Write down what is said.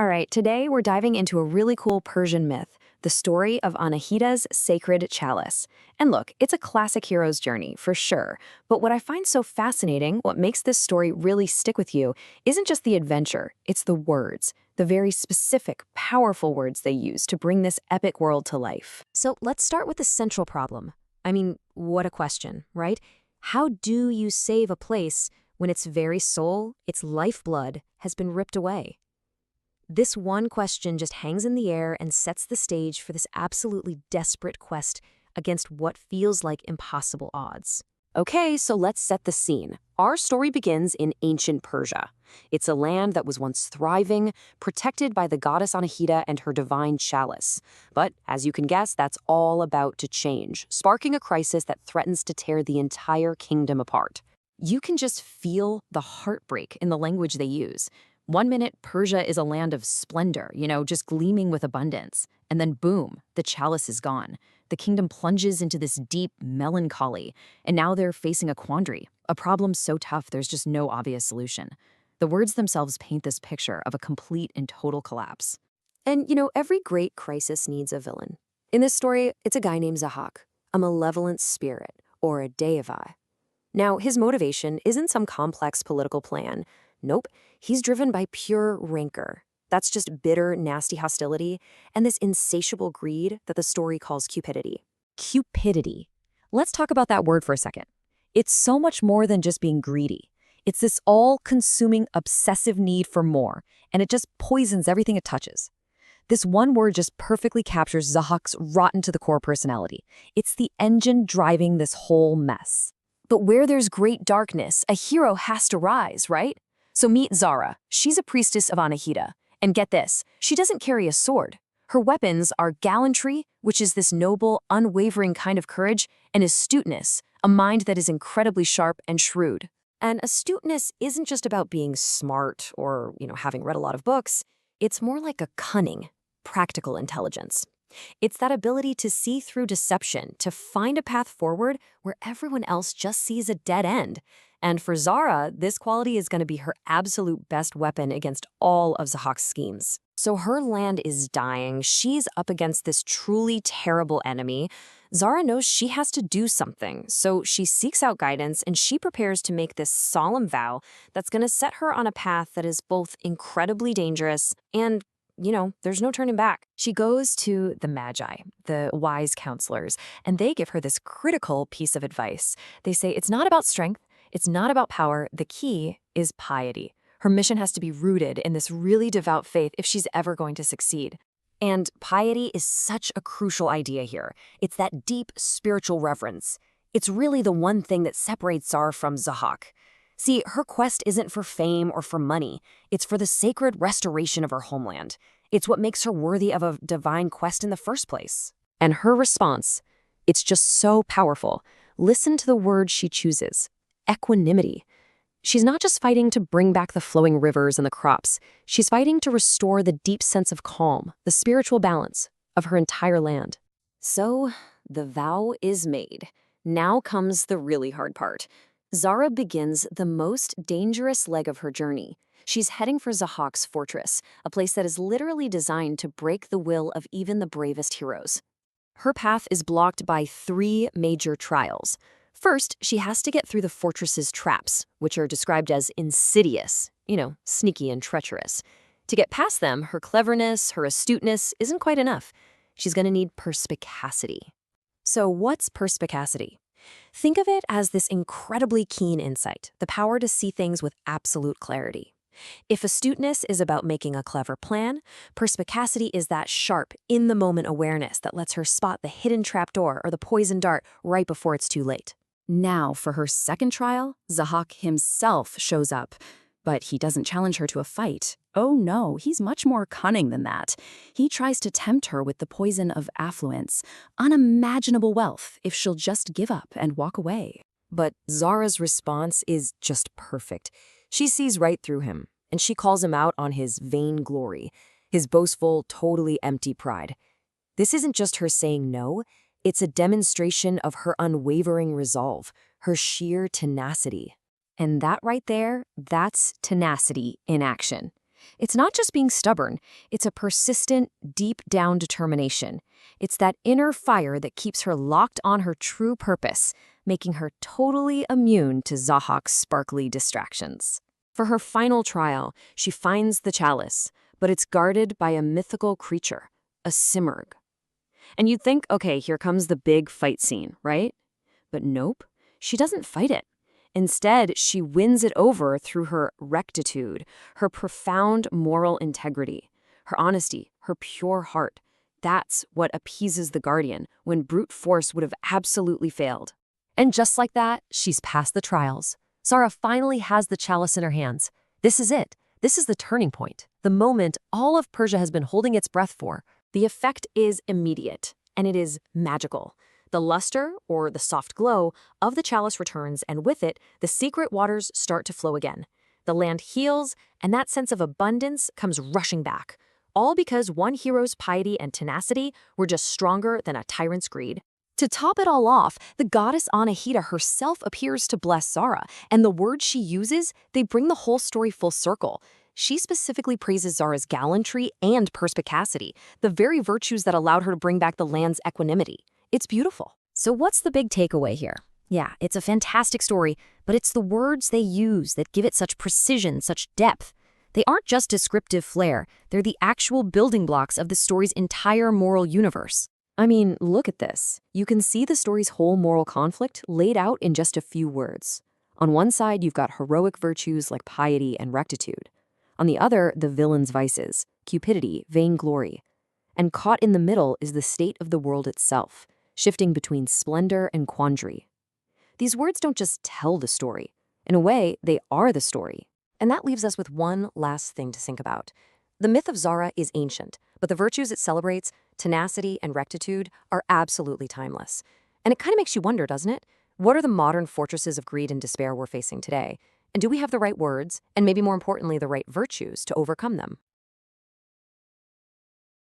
All right, today we're diving into a really cool Persian myth, the story of Anahita's Sacred Chalice. And look, it's a classic hero's journey, for sure. But what I find so fascinating, what makes this story really stick with you, isn't just the adventure, it's the words, the very specific, powerful words they use to bring this epic world to life. So let's start with the central problem. I mean, what a question, right? How do you save a place when its very soul, its lifeblood, has been ripped away? This one question just hangs in the air and sets the stage for this absolutely desperate quest against what feels like impossible odds. Okay, so let's set the scene. Our story begins in ancient Persia. It's a land that was once thriving, protected by the goddess Anahita and her divine chalice. But, as you can guess, that's all about to change, sparking a crisis that threatens to tear the entire kingdom apart. You can just feel the heartbreak in the language they use. One minute, Persia is a land of splendor, just gleaming with abundance. And then boom, the chalice is gone. The kingdom plunges into this deep melancholy. And now they're facing a quandary, a problem so tough there's just no obvious solution. The words themselves paint this picture of a complete and total collapse. And, every great crisis needs a villain. In this story, it's a guy named Zahak, a malevolent spirit, or a deivai. Now, his motivation isn't some complex political plan. Nope, he's driven by pure rancor. That's just bitter, nasty hostility and this insatiable greed that the story calls cupidity. Cupidity. Let's talk about that word for a second. It's so much more than just being greedy. It's this all-consuming, obsessive need for more, and it just poisons everything it touches. This one word just perfectly captures Zahak's rotten-to-the-core personality. It's the engine driving this whole mess. But where there's great darkness, a hero has to rise, right? So meet Zara. She's a priestess of Anahita. And get this, she doesn't carry a sword. Her weapons are gallantry, which is this noble, unwavering kind of courage, and astuteness, a mind that is incredibly sharp and shrewd. And astuteness isn't just about being smart or, having read a lot of books. It's more like a cunning, practical intelligence. It's that ability to see through deception, to find a path forward where everyone else just sees a dead end. And for Zara, this quality is going to be her absolute best weapon against all of Zahak's schemes. So her land is dying. She's up against this truly terrible enemy. Zara knows she has to do something, so she seeks out guidance and she prepares to make this solemn vow that's going to set her on a path that is both incredibly dangerous and there's no turning back. She goes to the Magi, the wise counselors, and they give her this critical piece of advice. They say it's not about strength, it's not about power, the key is piety. Her mission has to be rooted in this really devout faith if she's ever going to succeed. And piety is such a crucial idea here. It's that deep spiritual reverence. It's really the one thing that separates Zara from Zahak. See, her quest isn't for fame or for money. It's for the sacred restoration of her homeland. It's what makes her worthy of a divine quest in the first place. And her response, it's just so powerful. Listen to the word she chooses. Equanimity. She's not just fighting to bring back the flowing rivers and the crops. She's fighting to restore the deep sense of calm, the spiritual balance of her entire land. So, the vow is made. Now comes the really hard part. Zara begins the most dangerous leg of her journey. She's heading for Zahak's fortress, a place that is literally designed to break the will of even the bravest heroes. Her path is blocked by 3 major trials. First, she has to get through the fortress's traps, which are described as insidious, sneaky and treacherous. To get past them, her cleverness, her astuteness isn't quite enough. She's going to need perspicacity. So what's perspicacity? Think of it as this incredibly keen insight, the power to see things with absolute clarity. If astuteness is about making a clever plan, perspicacity is that sharp, in-the-moment awareness that lets her spot the hidden trapdoor or the poison dart right before it's too late. Now, for her second trial, Zahak himself shows up. But he doesn't challenge her to a fight. Oh no, he's much more cunning than that. He tries to tempt her with the poison of affluence, unimaginable wealth, if she'll just give up and walk away. But Zara's response is just perfect. She sees right through him, and she calls him out on his vain glory, his boastful, totally empty pride. This isn't just her saying no, it's a demonstration of her unwavering resolve, her sheer tenacity. And that right there, that's tenacity in action. It's not just being stubborn, it's a persistent, deep-down determination. It's that inner fire that keeps her locked on her true purpose, making her totally immune to Zahak's sparkly distractions. For her final trial, she finds the chalice, but it's guarded by a mythical creature, a simurgh. And you'd think, okay, here comes the big fight scene, right? But nope, she doesn't fight it. Instead, she wins it over through her rectitude, her profound moral integrity, her honesty, her pure heart. That's what appeases the guardian when brute force would have absolutely failed. And just like that, she's passed the trials. Zara finally has the chalice in her hands. This is it. This is the turning point. The moment all of Persia has been holding its breath for. The effect is immediate, and it is magical. The luster, or the soft glow, of the chalice returns, and with it, the secret waters start to flow again. The land heals, and that sense of abundance comes rushing back. All because one hero's piety and tenacity were just stronger than a tyrant's greed. To top it all off, the goddess Anahita herself appears to bless Zara, and the words she uses, they bring the whole story full circle. She specifically praises Zara's gallantry and perspicacity, the very virtues that allowed her to bring back the land's equanimity. It's beautiful. So what's the big takeaway here? Yeah, it's a fantastic story, but it's the words they use that give it such precision, such depth. They aren't just descriptive flair, they're the actual building blocks of the story's entire moral universe. I mean, look at this. You can see the story's whole moral conflict laid out in just a few words. On one side, you've got heroic virtues like piety and rectitude. On the other, the villain's vices, cupidity, vainglory. And caught in the middle is the state of the world itself, shifting between splendor and quandary. These words don't just tell the story. In a way, they are the story. And that leaves us with one last thing to think about. The myth of Zara is ancient, but the virtues it celebrates, tenacity and rectitude, are absolutely timeless. And it kind of makes you wonder, doesn't it? What are the modern fortresses of greed and despair we're facing today? And do we have the right words, and maybe more importantly, the right virtues to overcome them?